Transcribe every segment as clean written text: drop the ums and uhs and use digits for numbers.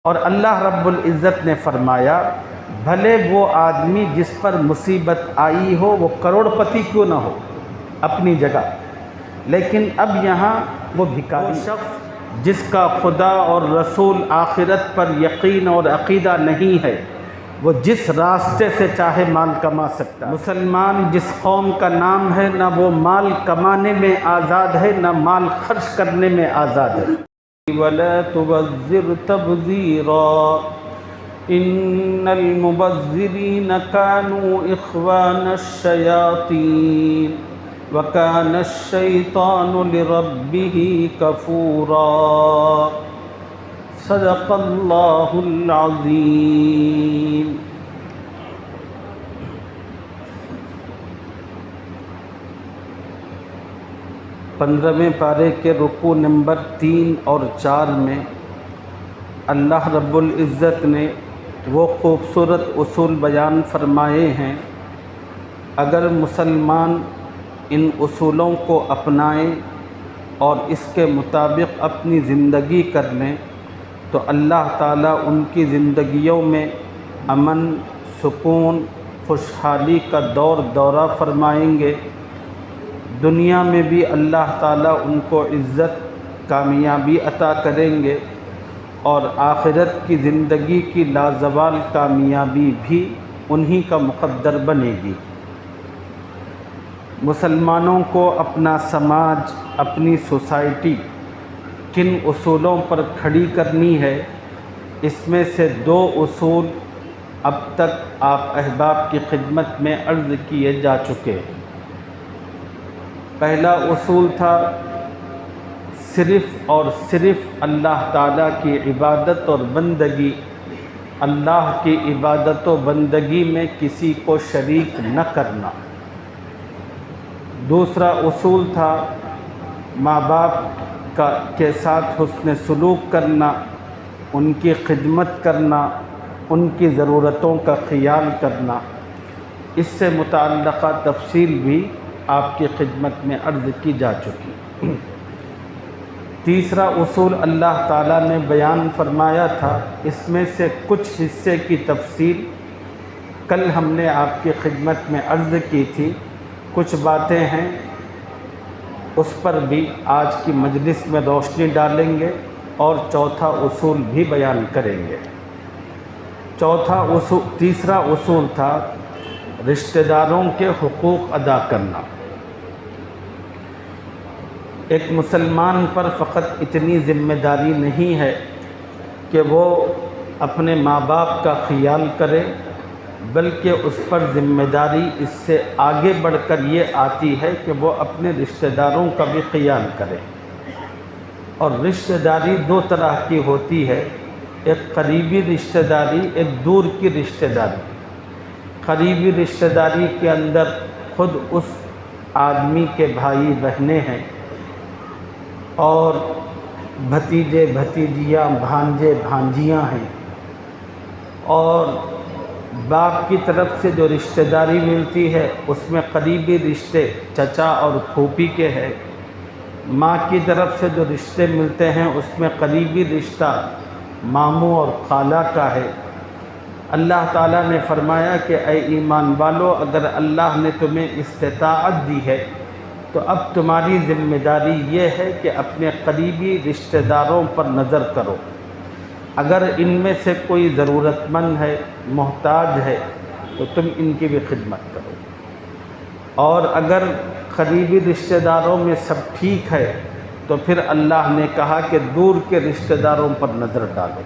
اور اللہ رب العزت نے فرمایا بھلے وہ آدمی جس پر مصیبت آئی ہو وہ کروڑ پتی کیوں نہ ہو اپنی جگہ، لیکن اب یہاں وہ بھکاری شخص جس کا خدا اور رسول آخرت پر یقین اور عقیدہ نہیں ہے، وہ جس راستے سے چاہے مال کما سکتا ہے۔ مسلمان جس قوم کا نام ہے نہ وہ مال کمانے میں آزاد ہے نہ مال خرچ کرنے میں آزاد ہے۔ وَلَا تُبَذِّرْ تَبْذِيرًا إِنَّ الْمُبَذِّرِينَ كَانُوا إِخْوَانَ الشَّيَاطِينِ وَكَانَ الشَّيْطَانُ لِرَبِّهِ كَفُورًا۔ صدق اللہ العظیم۔ پندرہویں پارے کے رکوع نمبر 3 اور 4 میں اللہ رب العزت نے وہ خوبصورت اصول بیان فرمائے ہیں، اگر مسلمان ان اصولوں کو اپنائیں اور اس کے مطابق اپنی زندگی کر لیں تو اللہ تعالیٰ ان کی زندگیوں میں امن، سکون، خوشحالی کا دورہ فرمائیں گے۔ دنیا میں بھی اللہ تعالیٰ ان کو عزت، کامیابی عطا کریں گے اور آخرت کی زندگی کی لازوال کامیابی بھی انہی کا مقدر بنے گی۔ مسلمانوں کو اپنا سماج، اپنی سوسائٹی کن اصولوں پر کھڑی کرنی ہے، اس میں سے 2 اصول اب تک آپ احباب کی خدمت میں عرض کیے جا چکے ہیں۔ پہلا اصول تھا صرف اور صرف اللہ تعالیٰ کی عبادت اور بندگی، اللہ کی عبادت و بندگی میں کسی کو شریک نہ کرنا۔ دوسرا اصول تھا ماں باپ کے ساتھ حسن سلوک کرنا، ان کی خدمت کرنا، ان کی ضرورتوں کا خیال کرنا۔ اس سے متعلقہ تفصیل بھی آپ کی خدمت میں عرض کی جا چکی۔ تیسرا اصول اللہ تعالیٰ نے بیان فرمایا تھا، اس میں سے کچھ حصے کی تفصیل کل ہم نے آپ کی خدمت میں عرض کی تھی، کچھ باتیں ہیں اس پر بھی آج کی مجلس میں روشنی ڈالیں گے اور چوتھا اصول بھی بیان کریں گے۔ تیسرا اصول تھا رشتہ داروں کے حقوق ادا کرنا۔ ایک مسلمان پر فقط اتنی ذمہ داری نہیں ہے کہ وہ اپنے ماں باپ کا خیال کرے، بلکہ اس پر ذمہ داری اس سے آگے بڑھ کر یہ آتی ہے کہ وہ اپنے رشتہ داروں کا بھی خیال کرے۔ اور رشتہ داری 2 طرح کی ہوتی ہے، ایک قریبی رشتہ داری، ایک دور کی رشتہ داری۔ قریبی رشتہ داری کے اندر خود اس آدمی کے بھائی بہنیں ہیں اور بھتیجے بھتیجیاں، بھانجے بھانجیاں ہیں، اور باپ کی طرف سے جو رشتہ داری ملتی ہے اس میں قریبی رشتے چچا اور پھوپھی کے ہیں، ماں کی طرف سے جو رشتے ملتے ہیں اس میں قریبی رشتہ ماموں اور خالہ کا ہے۔ اللہ تعالیٰ نے فرمایا کہ اے ایمان والو، اگر اللہ نے تمہیں استطاعت دی ہے تو اب تمہاری ذمہ داری یہ ہے کہ اپنے قریبی رشتہ داروں پر نظر کرو، اگر ان میں سے کوئی ضرورت مند ہے، محتاج ہے تو تم ان کی بھی خدمت کرو، اور اگر قریبی رشتہ داروں میں سب ٹھیک ہے تو پھر اللہ نے کہا کہ دور کے رشتہ داروں پر نظر ڈالو۔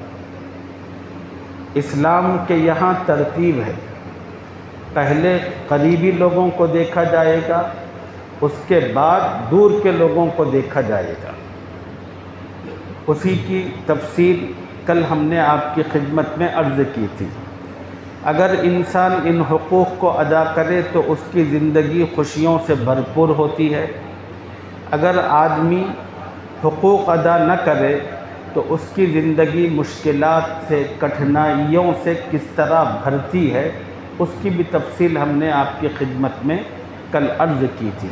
اسلام کے یہاں ترتیب ہے، پہلے قریبی لوگوں کو دیکھا جائے گا، اس کے بعد دور کے لوگوں کو دیکھا جائے گا۔ اسی کی تفصیل کل ہم نے آپ کی خدمت میں عرض کی تھی۔ اگر انسان ان حقوق کو ادا کرے تو اس کی زندگی خوشیوں سے بھرپور ہوتی ہے، اگر آدمی حقوق ادا نہ کرے تو اس کی زندگی مشکلات سے، کٹھنائیوں سے کس طرح بھرتی ہے، اس کی بھی تفصیل ہم نے آپ کی خدمت میں کل عرض کی تھی۔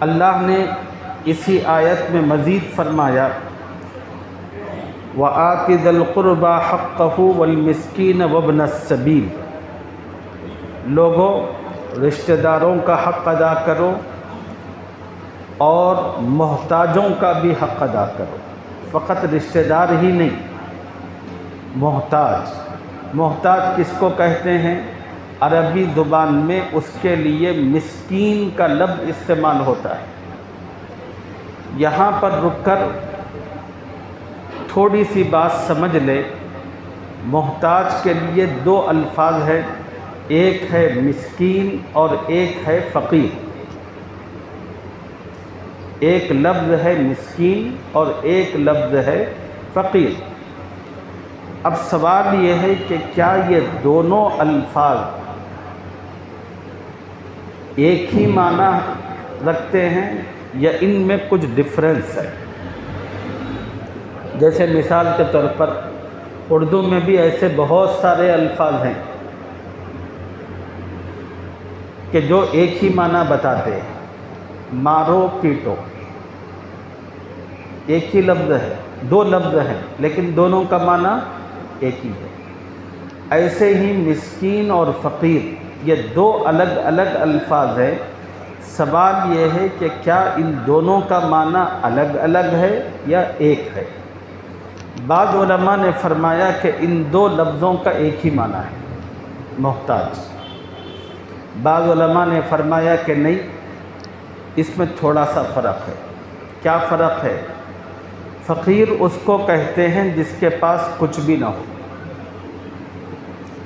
اللہ نے اسی آیت میں مزید فرمایا وآت ذی القربى حقہ والمسکین وابن السبیل، لوگوں رشتہ داروں کا حق ادا کرو اور محتاجوں کا بھی حق ادا کرو۔ فقط رشتہ دار ہی نہیں، محتاج کس کو کہتے ہیں؟ عربی زبان میں اس کے لیے مسکین کا لفظ استعمال ہوتا ہے۔ یہاں پر رک کر تھوڑی سی بات سمجھ لے، محتاج کے لیے دو الفاظ ہیں، ایک ہے مسکین اور ایک ہے فقیر۔ ایک لفظ ہے مسکین اور ایک لفظ ہے فقیر۔ اب سوال یہ ہے کہ کیا یہ دونوں الفاظ ایک ہی معنی رکھتے ہیں یا ان میں کچھ ڈفرینس ہے؟ جیسے مثال کے طور پر اردو میں بھی ایسے بہت سارے الفاظ ہیں کہ جو ایک ہی معنی بتاتے ہیں، مارو پیٹو ایک ہی لفظ ہے، دو لفظ ہیں لیکن دونوں کا معنی ایک ہی ہے۔ ایسے ہی مسکین اور فقیر یہ دو الگ الگ الفاظ ہیں۔ سوال یہ ہے کہ کیا ان دونوں کا معنی الگ الگ ہے یا ایک ہے؟ بعض علماء نے فرمایا کہ ان دو لفظوں کا ایک ہی معنی ہے، محتاج۔ بعض علماء نے فرمایا کہ نہیں، اس میں تھوڑا سا فرق ہے۔ کیا فرق ہے؟ فقیر اس کو کہتے ہیں جس کے پاس کچھ بھی نہ ہو،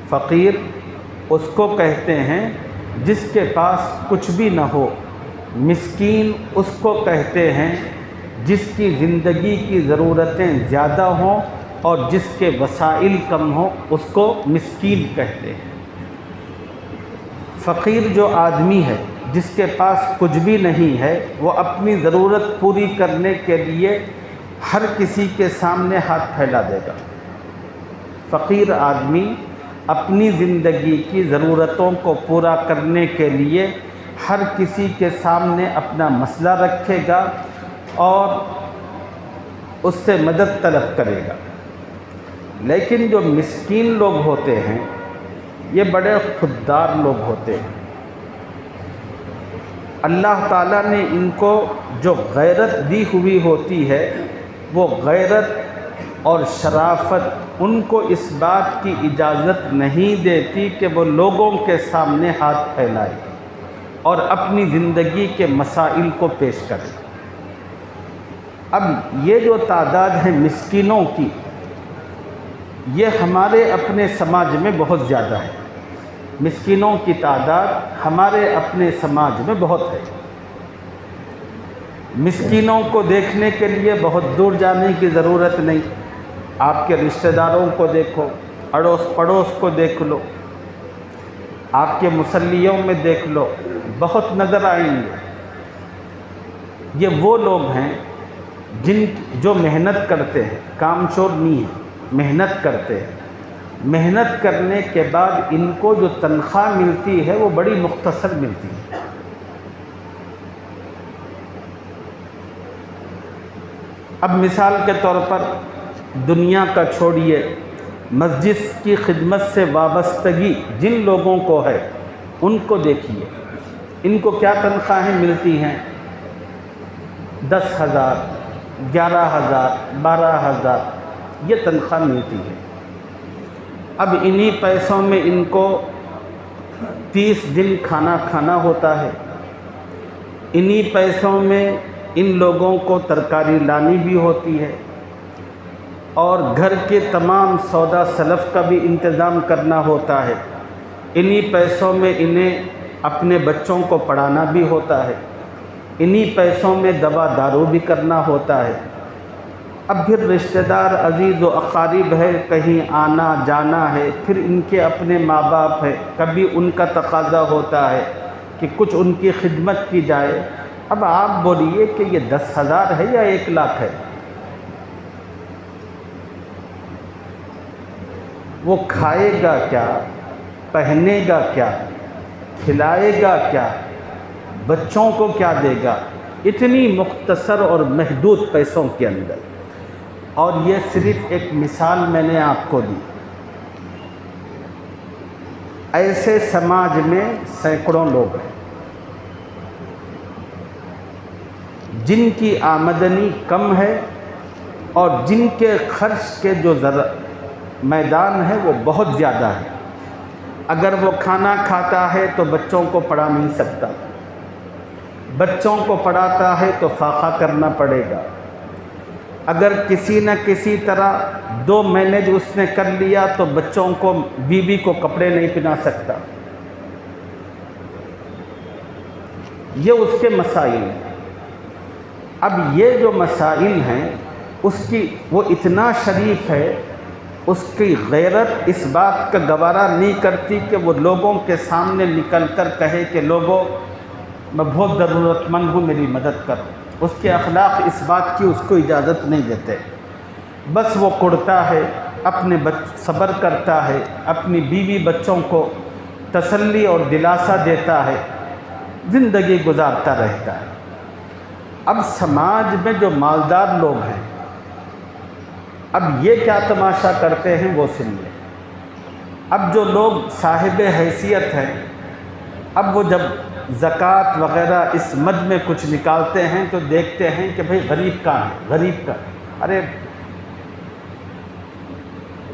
فقیر اس کو کہتے ہیں جس کے پاس کچھ بھی نہ ہو۔ مسکین اس کو کہتے ہیں جس کی زندگی کی ضرورتیں زیادہ ہوں اور جس کے وسائل کم ہوں، اس کو مسکین کہتے ہیں۔ فقیر جو آدمی ہے جس کے پاس کچھ بھی نہیں ہے، وہ اپنی ضرورت پوری کرنے کے لیے ہر کسی کے سامنے ہاتھ پھیلا دے گا۔ فقیر آدمی اپنی زندگی کی ضرورتوں کو پورا کرنے کے لیے ہر کسی کے سامنے اپنا مسئلہ رکھے گا اور اس سے مدد طلب کرے گا۔ لیکن جو مسکین لوگ ہوتے ہیں یہ بڑے خوددار لوگ ہوتے ہیں۔ اللہ تعالیٰ نے ان کو جو غیرت دی ہوئی ہوتی ہے، وہ غیرت اور شرافت ان کو اس بات کی اجازت نہیں دیتی کہ وہ لوگوں کے سامنے ہاتھ پھیلائے اور اپنی زندگی کے مسائل کو پیش کرے۔ اب یہ جو تعداد ہے مسکینوں کی، یہ ہمارے اپنے سماج میں بہت زیادہ ہے۔ مسکینوں کی تعداد ہمارے اپنے سماج میں بہت ہے۔ مسکینوں کو دیکھنے کے لیے بہت دور جانے کی ضرورت نہیں، آپ کے رشتہ داروں کو دیکھو، اڑوس پڑوس کو دیکھ لو، آپ کے مصلیوں میں دیکھ لو، بہت نظر آئیں گے۔ یہ وہ لوگ ہیں جو محنت کرتے ہیں، کام چور نہیں ہے، محنت کرتے ہیں۔ محنت کرنے کے بعد ان کو جو تنخواہ ملتی ہے وہ بڑی مختصر ملتی ہے۔ اب مثال کے طور پر دنیا کا چھوڑیے، مسجد کی خدمت سے وابستگی جن لوگوں کو ہے ان کو دیکھیے، ان کو کیا تنخواہیں ملتی ہیں؟ 10,000، 11,000، 12,000 یہ تنخواہ ملتی ہے۔ اب انہی پیسوں میں ان کو 30 دن کھانا کھانا ہوتا ہے، انہی پیسوں میں ان لوگوں کو ترکاری لانی بھی ہوتی ہے اور گھر کے تمام سودا سلف کا بھی انتظام کرنا ہوتا ہے، انہی پیسوں میں انہیں اپنے بچوں کو پڑھانا بھی ہوتا ہے، انہی پیسوں میں دوا دارو بھی کرنا ہوتا ہے۔ اب پھر رشتہ دار عزیز و اقارب ہے، کہیں آنا جانا ہے، پھر ان کے اپنے ماں باپ ہے، کبھی ان کا تقاضا ہوتا ہے کہ کچھ ان کی خدمت کی جائے۔ اب آپ بولیے کہ یہ 10,000 ہے یا 1,00,000 ہے؟ وہ کھائے گا کیا، پہنے گا کیا، کھلائے گا کیا، بچوں کو کیا دے گا، اتنی مختصر اور محدود پیسوں کے اندر۔ اور یہ صرف ایک مثال میں نے آپ کو دی۔ ایسے سماج میں سینکڑوں لوگ ہیں جن کی آمدنی کم ہے اور جن کے خرچ کے جو میدان ہے وہ بہت زیادہ ہے۔ اگر وہ کھانا کھاتا ہے تو بچوں کو پڑھا نہیں سکتا، بچوں کو پڑھاتا ہے تو فاقہ کرنا پڑے گا، اگر کسی نہ کسی طرح 2 مینیج اس نے کر لیا تو بچوں کو، بیوی کو کپڑے نہیں پہنا سکتا۔ یہ اس کے مسائل ہیں۔ اب یہ جو مسائل ہیں وہ اتنا شریف ہے، اس کی غیرت اس بات کا گوارا نہیں کرتی کہ وہ لوگوں کے سامنے نکل کر کہے کہ لوگوں میں بہت ضرورت مند ہوں، میری مدد کرو۔ اس کے اخلاق اس بات کی اس کو اجازت نہیں دیتے۔ بس وہ کڑتا ہے، اپنے صبر کرتا ہے، اپنی بیوی بچوں کو تسلی اور دلاسا دیتا ہے، زندگی گزارتا رہتا ہے۔ اب سماج میں جو مالدار لوگ ہیں، اب یہ کیا تماشا کرتے ہیں وہ سنیے۔ اب جو لوگ صاحب حیثیت ہیں، اب وہ جب زکوٰۃ وغیرہ اس مد میں کچھ نکالتے ہیں تو دیکھتے ہیں کہ بھئی غریب کہاں ہے، غریب کا، ارے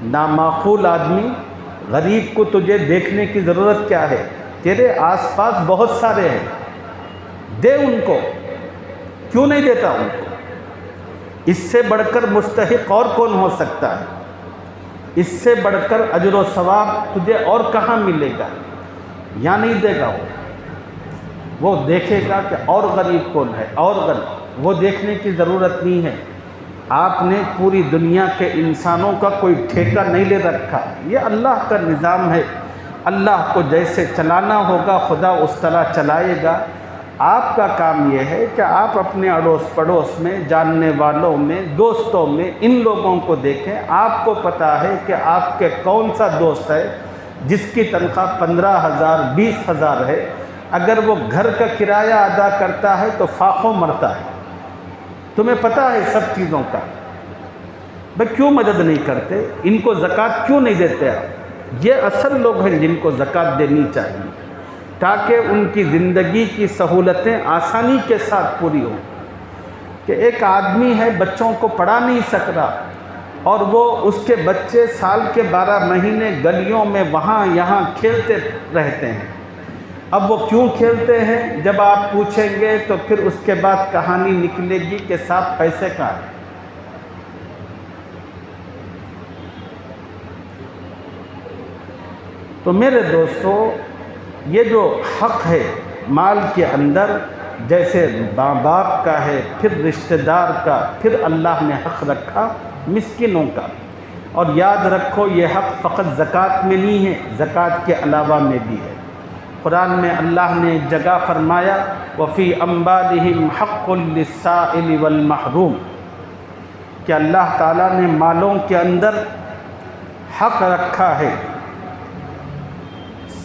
نامعقول آدمی، غریب کو تجھے دیکھنے کی ضرورت کیا ہے؟ تیرے آس پاس بہت سارے ہیں، دے ان کو، کیوں نہیں دیتا ان کو؟ اس سے بڑھ کر مستحق اور کون ہو سکتا ہے؟ اس سے بڑھ کر اجر و ثواب تجھے اور کہاں ملے گا؟ یا نہیں دے گا وہ دیکھے گا کہ اور غریب کون ہے، اور غریب، وہ دیکھنے کی ضرورت نہیں ہے۔ آپ نے پوری دنیا کے انسانوں کا کوئی ٹھیکہ نہیں لے رکھا، یہ اللہ کا نظام ہے۔ اللہ کو جیسے چلانا ہوگا خدا اس طرح چلائے گا۔ آپ کا کام یہ ہے کہ آپ اپنے اڑوس پڑوس میں، جاننے والوں میں، دوستوں میں ان لوگوں کو دیکھیں۔ آپ کو پتہ ہے کہ آپ کے کون سا دوست ہے جس کی تنخواہ 15,000 20,000 ہے، اگر وہ گھر کا کرایہ ادا کرتا ہے تو فاقوں مرتا ہے۔ تمہیں پتہ ہے سب چیزوں کا، بھئی کیوں مدد نہیں کرتے؟ ان کو زکوٰۃ کیوں نہیں دیتے آپ؟ یہ اصل لوگ ہیں جن کو زکوٰۃ دینی چاہیے تاکہ ان کی زندگی کی سہولتیں آسانی کے ساتھ پوری ہوں۔ کہ ایک آدمی ہے بچوں کو پڑھا نہیں سک رہا اور وہ اس کے بچے سال کے 12 مہینے گلیوں میں وہاں یہاں کھیلتے رہتے ہیں۔ اب وہ کیوں کھیلتے ہیں جب آپ پوچھیں گے تو پھر اس کے بعد کہانی نکلے گی کہ صاحب پیسے کہاں ہیں۔ تو میرے دوستو، یہ جو حق ہے مال کے اندر، جیسے ماں باپ کا ہے، پھر رشتہ دار کا، پھر اللہ نے حق رکھا مسکینوں کا۔ اور یاد رکھو یہ حق فقط زکوٰۃ میں نہیں ہے، زکوٰۃ کے علاوہ میں بھی ہے۔ قرآن میں اللہ نے ایک جگہ فرمایا وَفِي أَمْوَالِهِمْ حَقٌّ لِلسَّائِلِ وَالْمَحْرُومِ، کہ اللہ تعالیٰ نے مالوں کے اندر حق رکھا ہے،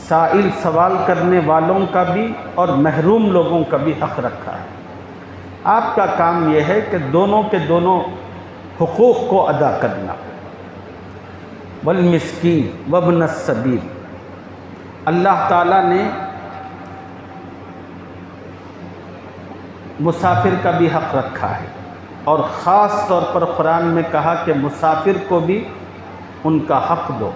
سائل سوال کرنے والوں کا بھی اور محروم لوگوں کا بھی حق رکھا ہے۔ آپ کا کام یہ ہے کہ دونوں کے دونوں حقوق کو ادا کرنا۔ والمسکین وابن السبیل، اللہ تعالیٰ نے مسافر کا بھی حق رکھا ہے، اور خاص طور پر قرآن میں کہا کہ مسافر کو بھی ان کا حق دو۔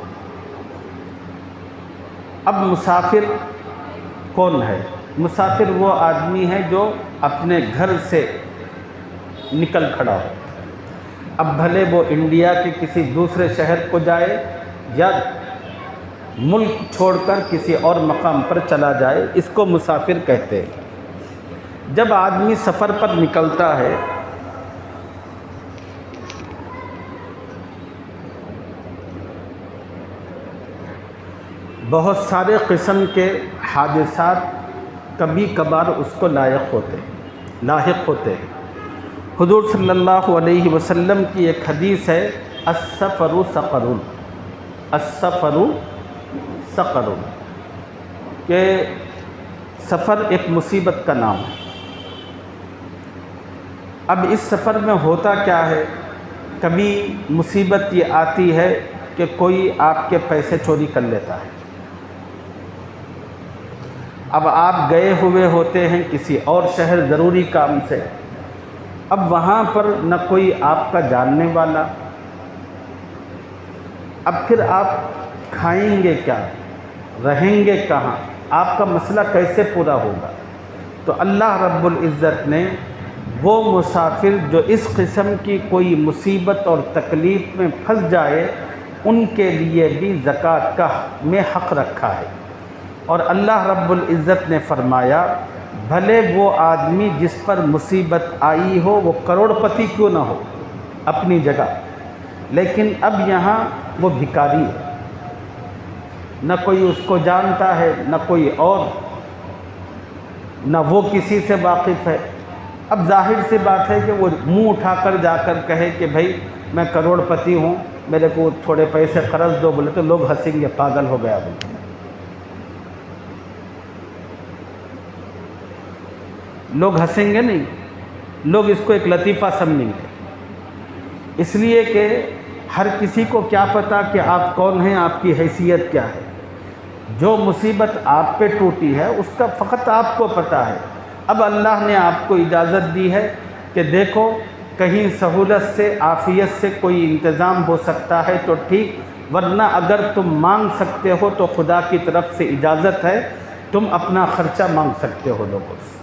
اب مسافر کون ہے؟ مسافر وہ آدمی ہے جو اپنے گھر سے نکل کھڑا ہو، اب بھلے وہ انڈیا کے کسی دوسرے شہر کو جائے یا ملک چھوڑ کر کسی اور مقام پر چلا جائے، اس کو مسافر کہتے ہیں۔ جب آدمی سفر پر نکلتا ہے بہت سارے قسم کے حادثات کبھی کبھار اس کو لاحق ہوتے ہیں۔ حضور صلی اللہ علیہ وسلم کی ایک حدیث ہے السفر سقر، السفر سقر، کہ سفر ایک مصیبت کا نام ہے۔ اب اس سفر میں ہوتا کیا ہے؟ کبھی مصیبت یہ آتی ہے کہ کوئی آپ کے پیسے چوری کر لیتا ہے. اب آپ گئے ہوئے ہوتے ہیں کسی اور شہر ضروری کام سے. اب وہاں پر نہ کوئی آپ کا جاننے والا. اب پھر آپ کھائیں گے کیا، رہیں گے کہاں، آپ کا مسئلہ کیسے پورا ہوگا؟ تو اللہ رب العزت نے وہ مسافر جو اس قسم کی کوئی مصیبت اور تکلیف میں پھنس جائے ان کے لیے بھی زکوٰۃ کا میں حق رکھا ہے. اور اللہ رب العزت نے فرمایا بھلے وہ آدمی جس پر مصیبت آئی ہو وہ کروڑ پتی کیوں نہ ہو اپنی جگہ، لیکن اب یہاں وہ بھکاری ہے، نہ کوئی اس کو جانتا ہے، نہ کوئی اور، نہ وہ کسی سے واقف ہے. اب ظاہر سی بات ہے کہ وہ منہ اٹھا کر جا کر کہے کہ بھائی میں کروڑ پتی ہوں، میرے کو تھوڑے پیسے قرض دو، بولے تو لوگ ہنسیں گے، پاگل ہو گیا بولے. لوگ ہنسیں گے نہیں، لوگ اس کو ایک لطیفہ سمجھیں گے. اس لیے کہ ہر کسی کو کیا پتہ کہ آپ کون ہیں، آپ کی حیثیت کیا ہے. جو مصیبت آپ پہ ٹوٹی ہے اس کا فقط آپ کو پتہ ہے. اب اللہ نے آپ کو اجازت دی ہے کہ دیکھو کہیں سہولت سے عافیت سے کوئی انتظام ہو سکتا ہے تو ٹھیک، ورنہ اگر تم مانگ سکتے ہو تو خدا کی طرف سے اجازت ہے، تم اپنا خرچہ مانگ سکتے ہو. لوگوں سے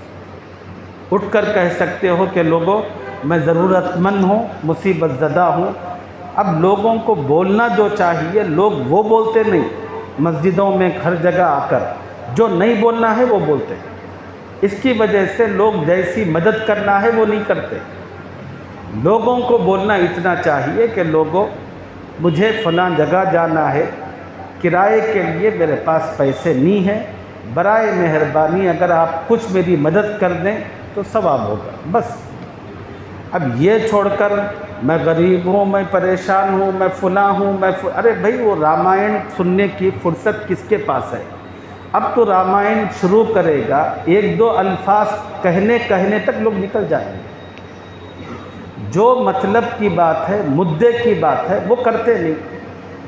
اٹھ کر کہہ سکتے ہو کہ لوگوں میں ضرورت مند ہوں، مصیبت زدہ ہوں. اب لوگوں کو بولنا جو چاہیے لوگ وہ بولتے نہیں، مسجدوں میں ہر جگہ آ کر جو نہیں بولنا ہے وہ بولتے ہیں. اس کی وجہ سے لوگ جیسی مدد کرنا ہے وہ نہیں کرتے. لوگوں کو بولنا اتنا چاہیے کہ لوگوں مجھے فلاں جگہ جانا ہے، کرائے کے لیے میرے پاس پیسے نہیں ہیں، برائے مہربانی اگر آپ کچھ میری مدد کر دیں تو ثواب ہوگا. بس اب یہ چھوڑ کر میں غریب ہوں، میں پریشان ہوں، میں فلاں ہوں، ارے بھائی وہ رامائن سننے کی فرصت کس کے پاس ہے؟ اب تو رامائن شروع کرے گا، ایک دو الفاظ کہنے تک لوگ نکل جائیں گے. جو مطلب کی بات ہے، مدعے کی بات ہے وہ کرتے نہیں،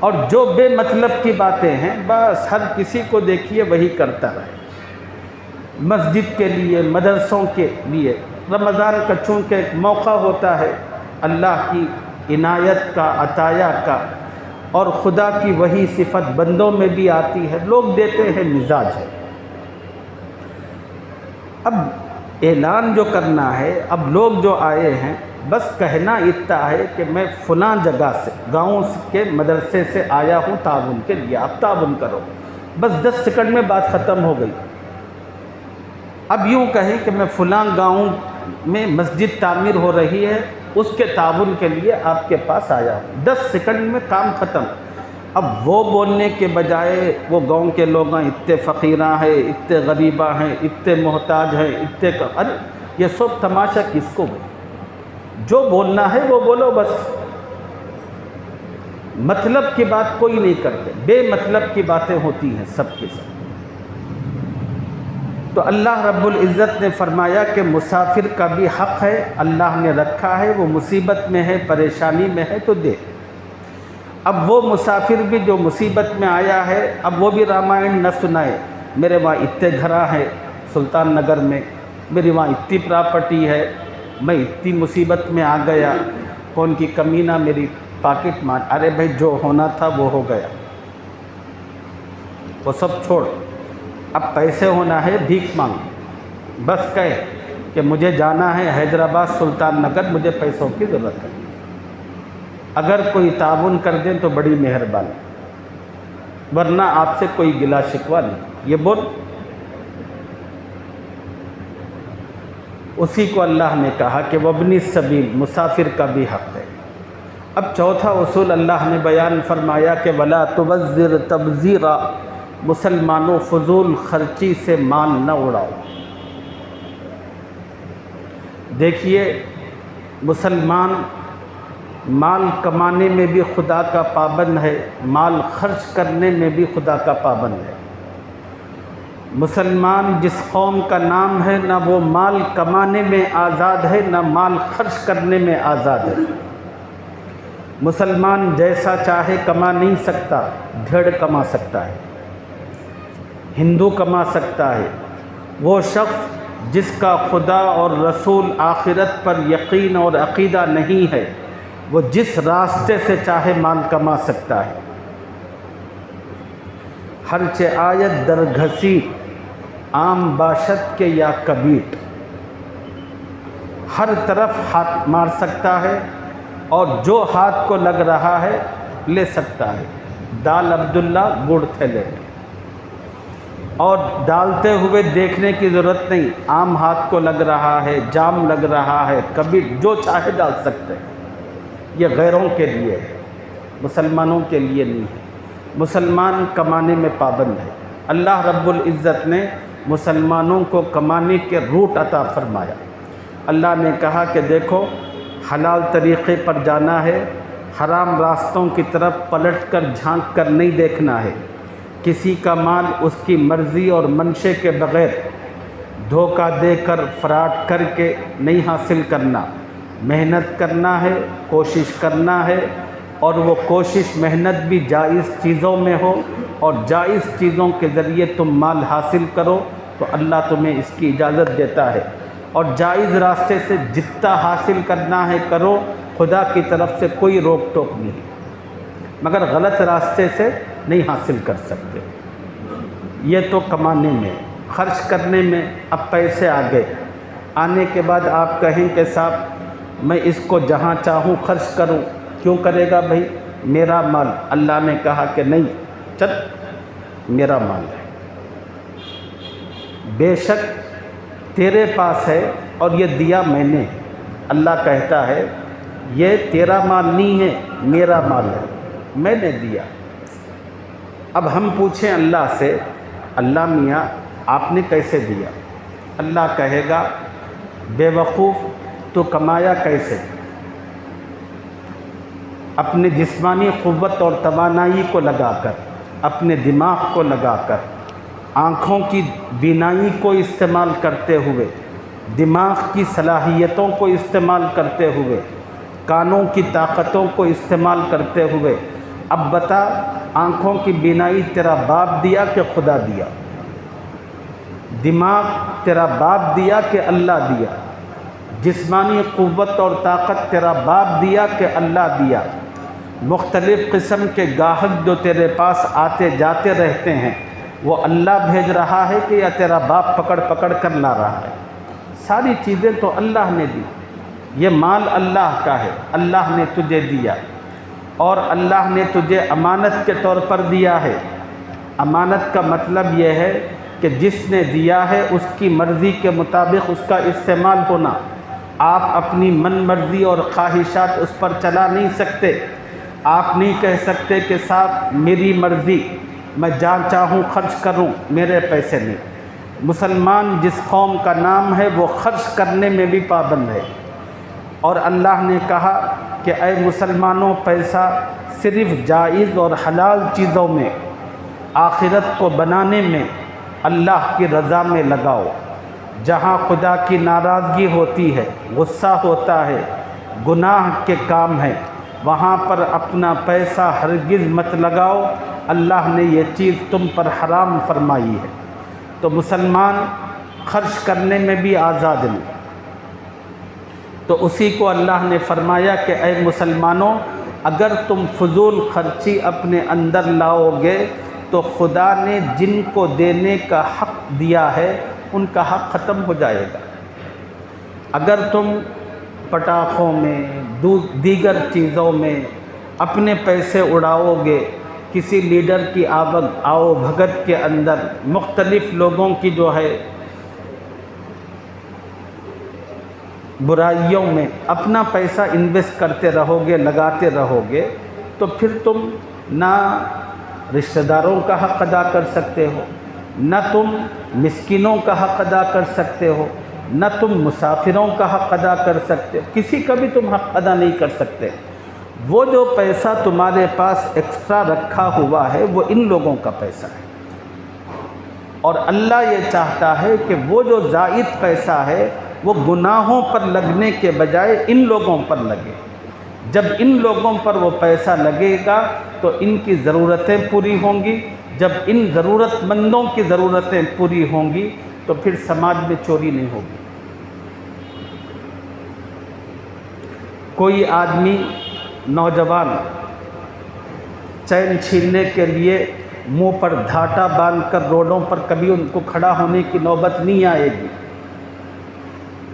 اور جو بے مطلب کی باتیں ہیں بس ہر کسی کو دیکھیے وہی کرتا رہے. مسجد کے لیے، مدرسوں کے لیے رمضان کا چونکہ ایک موقع ہوتا ہے اللہ کی عنایت کا، عطایا کا، اور خدا کی وہی صفت بندوں میں بھی آتی ہے، لوگ دیتے ہیں، مزاج ہے. اب اعلان جو کرنا ہے، اب لوگ جو آئے ہیں بس کہنا اتنا ہے کہ میں فلاں جگہ سے، گاؤں کے مدرسے سے آیا ہوں تعاون کے لیے، آپ تعاون کرو. بس 10 سیکنڈ میں بات ختم ہو گئی. اب یوں کہیں کہ میں فلاں گاؤں میں مسجد تعمیر ہو رہی ہے، اس کے تعاون کے لیے آپ کے پاس آیا ہوں، 10 سیکنڈ میں کام ختم. اب وہ بولنے کے بجائے وہ گاؤں کے لوگ اتنے فقیراں ہیں، اتنے غریباں ہیں، اتنے محتاج ہیں، اتنے ارے یہ سب تماشا کس کو ہے؟ جو بولنا ہے وہ بولو. بس مطلب کی بات کوئی نہیں کرتے، بے مطلب کی باتیں ہوتی ہیں سب کے سب. تو اللہ رب العزت نے فرمایا کہ مسافر کا بھی حق ہے، اللہ نے رکھا ہے، وہ مصیبت میں ہے، پریشانی میں ہے تو دے. اب وہ مسافر بھی جو مصیبت میں آیا ہے، اب وہ بھی رامائن نہ سنائے. میرے وہاں اتنے گھراں ہیں سلطان نگر میں، میری وہاں اتنی پراپرٹی ہے، میں اتنی مصیبت میں آ گیا، کون کی کمی نہ میری پاکٹ مار. ارے بھائی جو ہونا تھا وہ ہو گیا، وہ سب چھوڑ. اب پیسے ہونا ہے بھیک مانگ. بس کہے کہ مجھے جانا ہے حیدرآباد سلطان نگر، مجھے پیسوں کی ضرورت ہے. اگر کوئی تعاون کر دیں تو بڑی مہربانی، ورنہ آپ سے کوئی گلا شکوہ نہیں. یہ بول اسی کو اللہ نے کہا کہ وابن السبیل، مسافر کا بھی حق ہے. اب چوتھا اصول اللہ نے بیان فرمایا کہ ولا تبذر تبذیرا، مسلمانوں فضول خرچی سے مال نہ اڑاؤ. دیکھیے مسلمان مال کمانے میں بھی خدا کا پابند ہے، مال خرچ کرنے میں بھی خدا کا پابند ہے. مسلمان جس قوم کا نام ہے نہ وہ مال کمانے میں آزاد ہے، نہ مال خرچ کرنے میں آزاد ہے. مسلمان جیسا چاہے کما نہیں سکتا، دھڑ کما سکتا ہے، ہندو کما سکتا ہے۔ وہ شخص جس کا خدا اور رسول آخرت پر یقین اور عقیدہ نہیں ہے، وہ جس راستے سے چاہے مال کما سکتا ہے۔ ہرچہ آیت در گھسیٹ عام باشد کے یا کبیٹ، ہر طرف ہاتھ مار سکتا ہے اور جو ہاتھ کو لگ رہا ہے لے سکتا ہے۔ دال عبداللہ گڑ تھیلے میں، اور ڈالتے ہوئے دیکھنے کی ضرورت نہیں، عام ہاتھ کو لگ رہا ہے، جام لگ رہا ہے، کبھی جو چاہے ڈال سکتے ہیں۔ یہ غیروں کے لیے ہے، مسلمانوں کے لیے نہیں ہے۔ مسلمان کمانے میں پابند ہے۔ اللہ رب العزت نے مسلمانوں کو کمانے کے روٹ عطا فرمایا۔ اللہ نے کہا کہ دیکھو، حلال طریقے پر جانا ہے، حرام راستوں کی طرف پلٹ کر جھانک کر نہیں دیکھنا ہے۔ کسی کا مال اس کی مرضی اور منشے کے بغیر دھوکہ دے کر فراڈ کر کے نہیں حاصل کرنا، محنت کرنا ہے، کوشش کرنا ہے، اور وہ کوشش محنت بھی جائز چیزوں میں ہو، اور جائز چیزوں کے ذریعے تم مال حاصل کرو تو اللہ تمہیں اس کی اجازت دیتا ہے، اور جائز راستے سے جتنا حاصل کرنا ہے کرو، خدا کی طرف سے کوئی روک ٹوک نہیں، مگر غلط راستے سے نہیں حاصل کر سکتے۔ یہ تو کمانے میں۔ خرچ کرنے میں اب پیسے آ گئے، آنے کے بعد آپ کہیں کہ صاحب میں اس کو جہاں چاہوں خرچ کروں، کیوں کرے گا بھائی؟ میرا مال۔ اللہ نے کہا کہ نہیں، چل میرا مال ہے، بے شک تیرے پاس ہے اور یہ دیا میں نے۔ اللہ کہتا ہے یہ تیرا مال نہیں ہے، میرا مال ہے، میں نے دیا۔ اب ہم پوچھیں اللہ سے، اللہ میاں آپ نے کیسے دیا؟ اللہ کہے گا بے وقوف تو کمایا کیسے؟ اپنے جسمانی قوت اور توانائی کو لگا کر، اپنے دماغ کو لگا کر، آنکھوں کی بینائی کو استعمال کرتے ہوئے، دماغ کی صلاحیتوں کو استعمال کرتے ہوئے، کانوں کی طاقتوں کو استعمال کرتے ہوئے۔ اب بتا، آنکھوں کی بینائی تیرا باپ دیا کہ خدا دیا؟ دماغ تیرا باپ دیا کہ اللہ دیا؟ جسمانی قوت اور طاقت تیرا باپ دیا کہ اللہ دیا؟ مختلف قسم کے گاہک جو تیرے پاس آتے جاتے رہتے ہیں، وہ اللہ بھیج رہا ہے کہ یا تیرا باپ پکڑ پکڑ کر لا رہا ہے؟ ساری چیزیں تو اللہ نے دی۔ یہ مال اللہ کا ہے، اللہ نے تجھے دیا، اور اللہ نے تجھے امانت کے طور پر دیا ہے۔ امانت کا مطلب یہ ہے کہ جس نے دیا ہے اس کی مرضی کے مطابق اس کا استعمال ہونا۔ آپ اپنی من مرضی اور خواہشات اس پر چلا نہیں سکتے۔ آپ نہیں کہہ سکتے کہ صاحب میری مرضی، میں جہاں چاہوں خرچ کروں، میرے پیسے نہیں۔ مسلمان جس قوم کا نام ہے وہ خرچ کرنے میں بھی پابند ہے، اور اللہ نے کہا کہ اے مسلمانوں، پیسہ صرف جائز اور حلال چیزوں میں، آخرت کو بنانے میں، اللہ کی رضا میں لگاؤ۔ جہاں خدا کی ناراضگی ہوتی ہے، غصہ ہوتا ہے، گناہ کے کام ہے، وہاں پر اپنا پیسہ ہرگز مت لگاؤ۔ اللہ نے یہ چیز تم پر حرام فرمائی ہے۔ تو مسلمان خرچ کرنے میں بھی آزاد نہیں۔ تو اسی کو اللہ نے فرمایا کہ اے مسلمانوں، اگر تم فضول خرچی اپنے اندر لاؤ گے تو خدا نے جن کو دینے کا حق دیا ہے ان کا حق ختم ہو جائے گا۔ اگر تم پٹاخوں میں، دیگر چیزوں میں اپنے پیسے اڑاؤ گے، کسی لیڈر کی آؤ بھگت کے اندر، مختلف لوگوں کی جو ہے برائیوں میں اپنا پیسہ انویسٹ کرتے رہو گے، لگاتے رہو گے، تو پھر تم نہ رشتہ داروں کا حق ادا کر سکتے ہو، نہ تم مسکینوں کا حق ادا کر سکتے ہو، نہ تم مسافروں کا حق ادا کر سکتے ہو، کسی کا بھی تم حق ادا نہیں کر سکتے۔ وہ جو پیسہ تمہارے پاس ایکسٹرا رکھا ہوا ہے وہ ان لوگوں کا پیسہ ہے، اور اللہ یہ چاہتا ہے کہ وہ جو زائد پیسہ ہے وہ گناہوں پر لگنے کے بجائے ان لوگوں پر لگے۔ جب ان لوگوں پر وہ پیسہ لگے گا تو ان کی ضرورتیں پوری ہوں گی، جب ان ضرورت مندوں کی ضرورتیں پوری ہوں گی تو پھر سماج میں چوری نہیں ہوگی۔ کوئی آدمی نوجوان چین چھیننے کے لیے منہ پر دھاٹا باندھ کر روڈوں پر کبھی ان کو کھڑا ہونے کی نوبت نہیں آئے گی،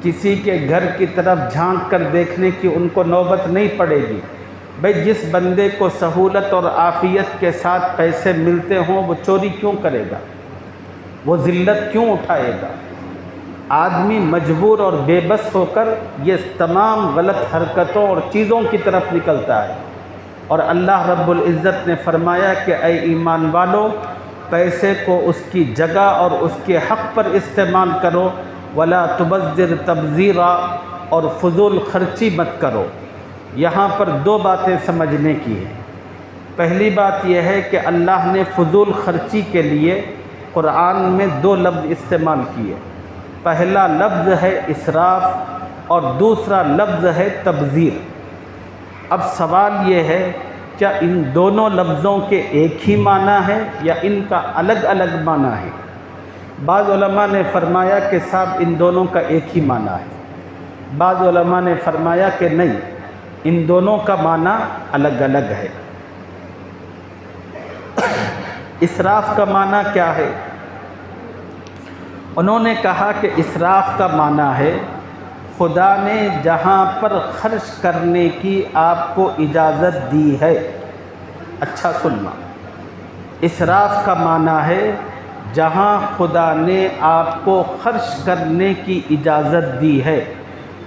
کسی کے گھر کی طرف جھانک کر دیکھنے کی ان کو نوبت نہیں پڑے گی۔ بھئی جس بندے کو سہولت اور عافیت کے ساتھ پیسے ملتے ہوں وہ چوری کیوں کرے گا، وہ ذلت کیوں اٹھائے گا؟ آدمی مجبور اور بے بس ہو کر یہ تمام غلط حرکتوں اور چیزوں کی طرف نکلتا ہے، اور اللہ رب العزت نے فرمایا کہ اے ایمان والو، پیسے کو اس کی جگہ اور اس کے حق پر استعمال کرو، ولا تبذر تبذیرا، اور فضول خرچی مت کرو۔ یہاں پر دو باتیں سمجھنے کی ہیں۔ پہلی بات یہ ہے کہ اللہ نے فضول خرچی کے لیے قرآن میں دو لفظ استعمال کیے، پہلا لفظ ہے اسراف اور دوسرا لفظ ہے تبذیر۔ اب سوال یہ ہے کیا ان دونوں لفظوں کے ایک ہی معنی ہے یا ان کا الگ الگ معنی ہے؟ بعض علماء نے فرمایا کہ صاحب ان دونوں کا ایک ہی معنی ہے، بعض علماء نے فرمایا کہ نہیں، ان دونوں کا معنی الگ الگ ہے۔ اسراف کا معنی کیا ہے؟ انہوں نے کہا کہ اسراف کا معنی ہے خدا نے جہاں پر خرچ کرنے کی آپ کو اجازت دی ہے، اچھا سننا، اسراف کا معنی ہے جہاں خدا نے آپ کو خرچ کرنے کی اجازت دی ہے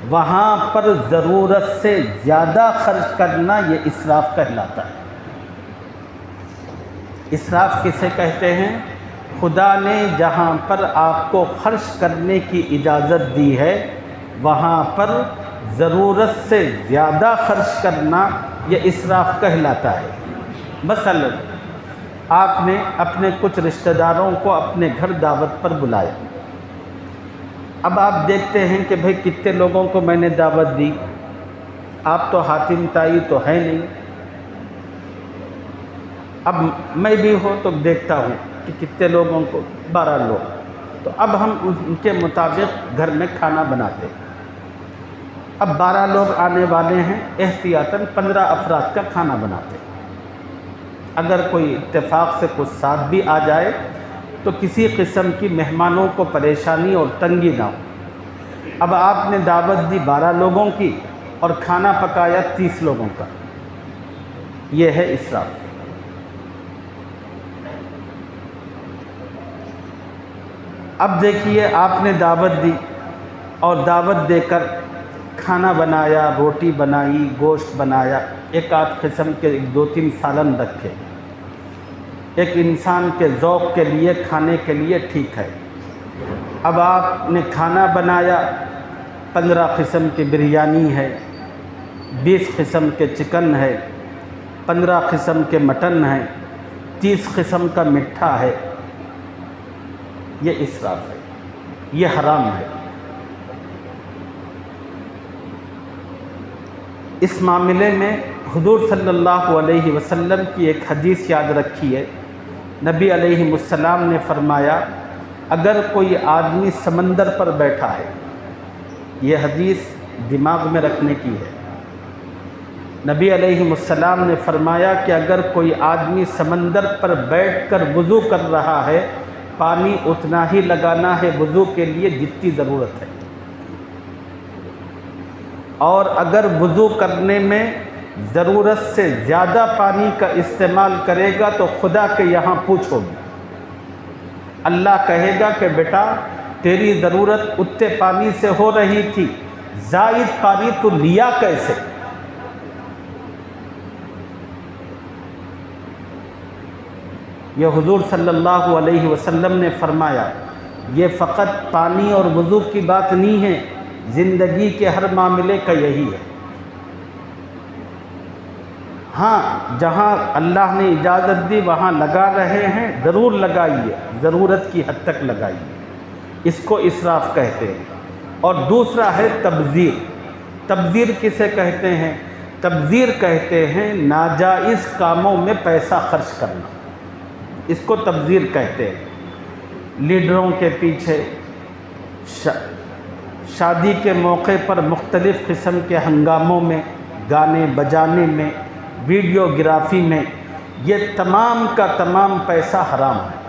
وہاں پر ضرورت سے زیادہ خرچ کرنا یہ اسراف کہلاتا ہے۔ اسراف کسے کہتے ہیں؟ خدا نے جہاں پر آپ کو خرچ کرنے کی اجازت دی ہے وہاں پر ضرورت سے زیادہ خرچ کرنا یہ اسراف کہلاتا ہے۔ مثلا آپ نے اپنے کچھ رشتہ داروں کو اپنے گھر دعوت پر بلایا، اب آپ دیکھتے ہیں کہ بھئی کتنے لوگوں کو میں نے دعوت دی، آپ تو حاتم تائی تو ہے نہیں، اب میں بھی ہوں تو دیکھتا ہوں کہ کتنے لوگوں کو، 12 لوگ، تو اب ہم ان کے مطابق گھر میں کھانا بناتے ہیں۔ اب 12 لوگ آنے والے ہیں، احتیاطاً 15 افراد کا کھانا بناتے ہیں۔ اگر کوئی اتفاق سے کچھ ساتھ بھی آ جائے تو کسی قسم کی مہمانوں کو پریشانی اور تنگی نہ ہو۔ اب آپ نے دعوت دی 12 لوگوں کی اور کھانا پکایا 30 لوگوں کا، یہ ہے اسراف۔ اب دیکھیے آپ نے دعوت دی اور دعوت دے کر کھانا بنایا، روٹی بنائی، گوشت بنایا، ایک آدھ قسم کے 2-3 سالن رکھے، ایک انسان کے ذوق کے لیے کھانے کے لیے ٹھیک ہے۔ اب آپ نے کھانا بنایا، 15 قسم کی بریانی ہے، 20 قسم کے چکن ہے، 15 قسم کے مٹن ہے، 30 قسم کا مٹھا ہے، یہ اسراف ہے، یہ حرام ہے۔ اس معاملے میں حضور صلی اللہ علیہ وسلم کی ایک حدیث یاد رکھیے، نبی علیہ السلام نے فرمایا اگر کوئی آدمی سمندر پر بیٹھا ہے، یہ حدیث دماغ میں رکھنے کی ہے، نبی علیہ السلام نے فرمایا کہ اگر کوئی آدمی سمندر پر بیٹھ کر وضو کر رہا ہے، پانی اتنا ہی لگانا ہے وضو کے لیے جتنی ضرورت ہے، اور اگر وضو کرنے میں ضرورت سے زیادہ پانی کا استعمال کرے گا تو خدا کے یہاں پوچھو گے، اللہ کہے گا کہ بیٹا تیری ضرورت اتنے پانی سے ہو رہی تھی، زائد پانی تو لیا کیسے؟ یہ حضور صلی اللہ علیہ وسلم نے فرمایا، یہ فقط پانی اور وضو کی بات نہیں ہے، زندگی کے ہر معاملے کا یہی ہے۔ ہاں جہاں اللہ نے اجازت دی وہاں لگا رہے ہیں، ضرور لگائیے، ضرورت کی حد تک لگائیے، اس کو اسراف کہتے ہیں۔ اور دوسرا ہے تبذیر۔ تبذیر کسے کہتے ہیں؟ تبذیر کہتے ہیں ناجائز کاموں میں پیسہ خرچ کرنا، اس کو تبذیر کہتے ہیں۔ لیڈروں کے پیچھے، شادی کے موقع پر مختلف قسم کے ہنگاموں میں، گانے بجانے میں، ویڈیو گرافی میں، یہ تمام کا تمام پیسہ حرام ہے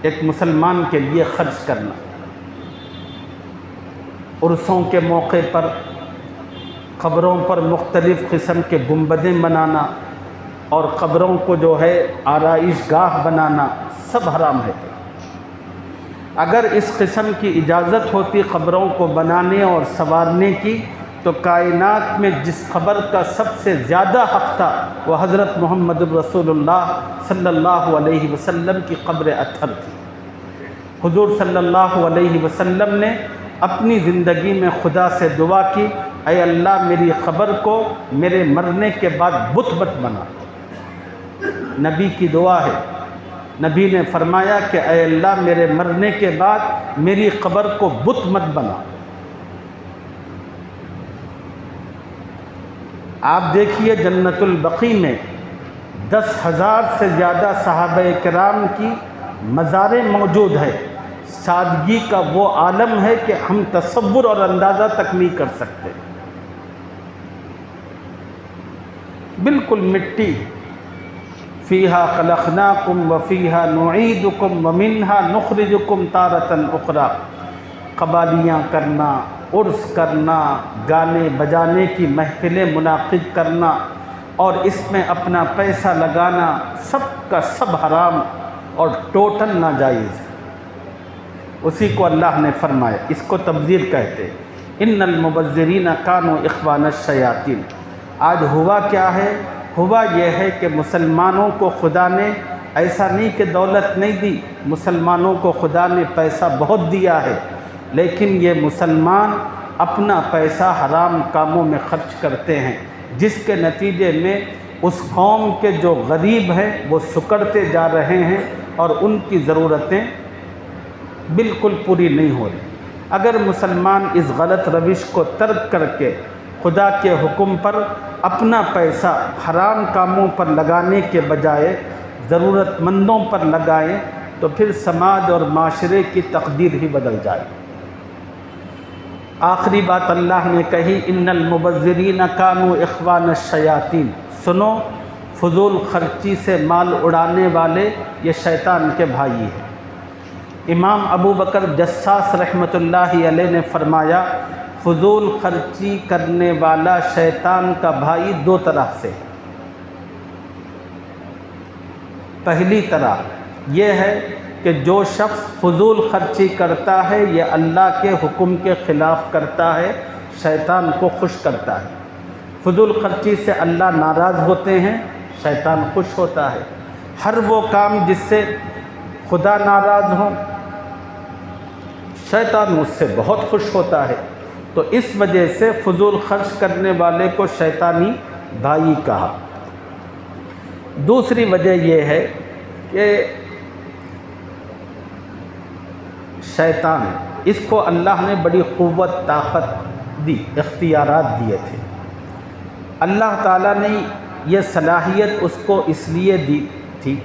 ایک مسلمان کے لیے خرچ کرنا۔ عرسوں کے موقع پر قبروں پر مختلف قسم کے گنبدیں بنانا اور قبروں کو جو ہے آرائش گاہ بنانا سب حرام ہے۔ اگر اس قسم کی اجازت ہوتی قبروں کو بنانے اور سنوارنے کی تو کائنات میں جس قبر کا سب سے زیادہ حق تھا وہ حضرت محمد رسول اللہ صلی اللہ علیہ وسلم کی قبر اطہر تھی۔ حضور صلی اللہ علیہ وسلم نے اپنی زندگی میں خدا سے دعا کی، اے اللہ میری قبر کو میرے مرنے کے بعد بت مت بنا۔ نبی کی دعا ہے، نبی نے فرمایا کہ اے اللہ میرے مرنے کے بعد میری قبر کو بت مت بنا۔ آپ دیکھیے جنت البقیع میں 10,000 سے زیادہ صحابہ کرام کی مزاریں موجود ہیں۔ سادگی کا وہ عالم ہے کہ ہم تصور اور اندازہ تک نہیں کر سکتے۔ بالکل مٹی، فیہا خلقناکم وفیہا نعیدکم ومنہا نخرجکم تارۃ اخری۔ قوالیاں کرنا، عرس کرنا، گانے بجانے کی محفلیں منعقد کرنا اور اس میں اپنا پیسہ لگانا سب کا سب حرام اور ٹوٹل ناجائز ہے۔ اسی کو اللہ نے فرمایا، اس کو تبذیر کہتے ہیں۔ ان المبذرین کانوا اخوان الشیاطین۔ آج ہوا کیا ہے؟ ہوا یہ ہے کہ مسلمانوں کو خدا نے ایسا نہیں کہ دولت نہیں دی، مسلمانوں کو خدا نے پیسہ بہت دیا ہے، لیکن یہ مسلمان اپنا پیسہ حرام کاموں میں خرچ کرتے ہیں، جس کے نتیجے میں اس قوم کے جو غریب ہیں وہ سکڑتے جا رہے ہیں اور ان کی ضرورتیں بالکل پوری نہیں ہو رہی۔ اگر مسلمان اس غلط روش کو ترک کر کے خدا کے حکم پر اپنا پیسہ حرام کاموں پر لگانے کے بجائے ضرورت مندوں پر لگائیں تو پھر سماج اور معاشرے کی تقدیر ہی بدل جائے۔ آخری بات اللہ نے کہی، ان المبذرین کانوا اخوان الشیاطین۔ سنو، فضول خرچی سے مال اڑانے والے یہ شیطان کے بھائی ہیں۔ امام ابو بکر جساس رحمۃ اللہ علیہ نے فرمایا، فضول خرچی کرنے والا شیطان کا بھائی دو طرح سے۔ پہلی طرح یہ ہے کہ جو شخص فضول خرچی کرتا ہے یہ اللہ کے حکم کے خلاف کرتا ہے، شیطان کو خوش کرتا ہے۔ فضول خرچی سے اللہ ناراض ہوتے ہیں، شیطان خوش ہوتا ہے۔ ہر وہ کام جس سے خدا ناراض ہو، شیطان مجھ سے بہت خوش ہوتا ہے۔ تو اس وجہ سے فضول خرچ کرنے والے کو شیطانی بھائی کہا۔ دوسری وجہ یہ ہے کہ شیطان، اس کو اللہ نے بڑی قوت طاقت دی، اختیارات دیے تھے۔ اللہ تعالیٰ نے یہ صلاحیت اس کو اس لیے دی تھی،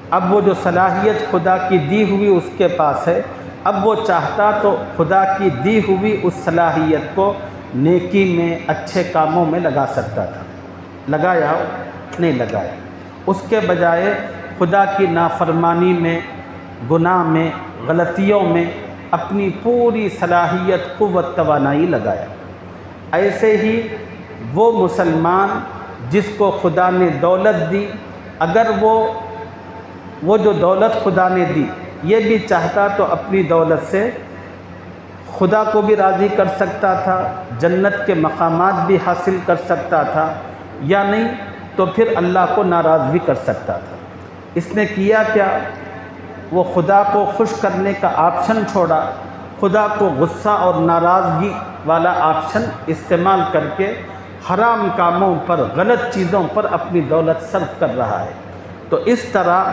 اب وہ جو صلاحیت خدا کی دی ہوئی اس کے پاس ہے، اب وہ چاہتا تو خدا کی دی ہوئی اس صلاحیت کو نیکی میں، اچھے کاموں میں لگا سکتا تھا۔ لگایا؟ نہیں لگایا۔ اس کے بجائے خدا کی نافرمانی میں، گناہ میں، غلطیوں میں اپنی پوری صلاحیت، قوت، توانائی لگایا۔ ایسے ہی وہ مسلمان جس کو خدا نے دولت دی، اگر وہ جو دولت خدا نے دی یہ بھی چاہتا تو اپنی دولت سے خدا کو بھی راضی کر سکتا تھا، جنت کے مقامات بھی حاصل کر سکتا تھا، یا نہیں تو پھر اللہ کو ناراض بھی کر سکتا تھا۔ اس نے کیا کیا؟ وہ خدا کو خوش کرنے کا آپشن چھوڑا، خدا کو غصہ اور ناراضگی والا آپشن استعمال کر کے حرام کاموں پر، غلط چیزوں پر اپنی دولت صرف کر رہا ہے۔ تو اس طرح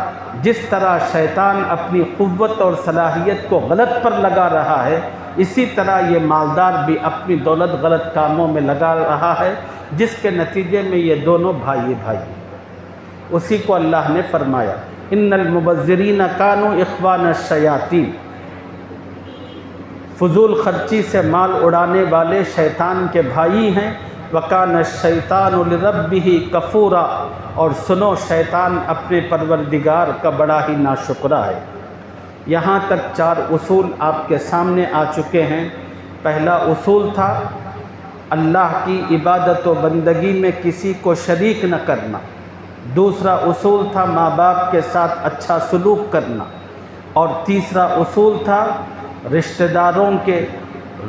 جس طرح شیطان اپنی قوت اور صلاحیت کو غلط پر لگا رہا ہے، اسی طرح یہ مالدار بھی اپنی دولت غلط کاموں میں لگا رہا ہے، جس کے نتیجے میں یہ دونوں بھائی ہیں۔ اسی کو اللہ نے فرمایا ان المبذرین کانوا اخوان الشیاطین، فضول خرچی سے مال اڑانے والے شیطان کے بھائی ہیں۔ وَكَانَ الشَّيْطَانُ لِرَبِّهِ كَفُورًا، اور سنو شیطان اپنے پروردگار کا بڑا ہی ناشکرا ہے۔ یہاں تک 4 اصول آپ کے سامنے آ چکے ہیں۔ پہلا اصول تھا اللہ کی عبادت و بندگی میں کسی کو شریک نہ کرنا۔ دوسرا اصول تھا ماں باپ کے ساتھ اچھا سلوک کرنا۔ اور تیسرا اصول تھا رشتہ داروں کے،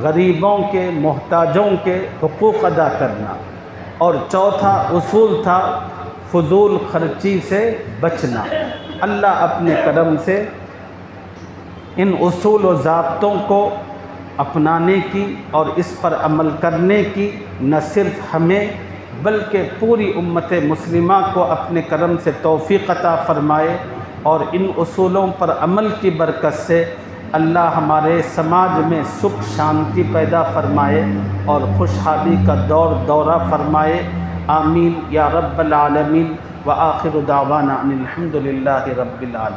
غریبوں کے، محتاجوں کے حقوق ادا کرنا۔ اور چوتھا اصول تھا فضول خرچی سے بچنا۔ اللہ اپنے کرم سے ان اصول و ضابطوں کو اپنانے کی اور اس پر عمل کرنے کی نہ صرف ہمیں بلکہ پوری امت مسلمہ کو اپنے کرم سے توفیق عطا فرمائے، اور ان اصولوں پر عمل کی برکت سے اللہ ہمارے سماج میں سکھ شانتی پیدا فرمائے اور خوشحالی کا دورہ فرمائے۔ آمین یا رب العالمین۔ وآخر دعوانا ان الحمد للہ رب العالمین۔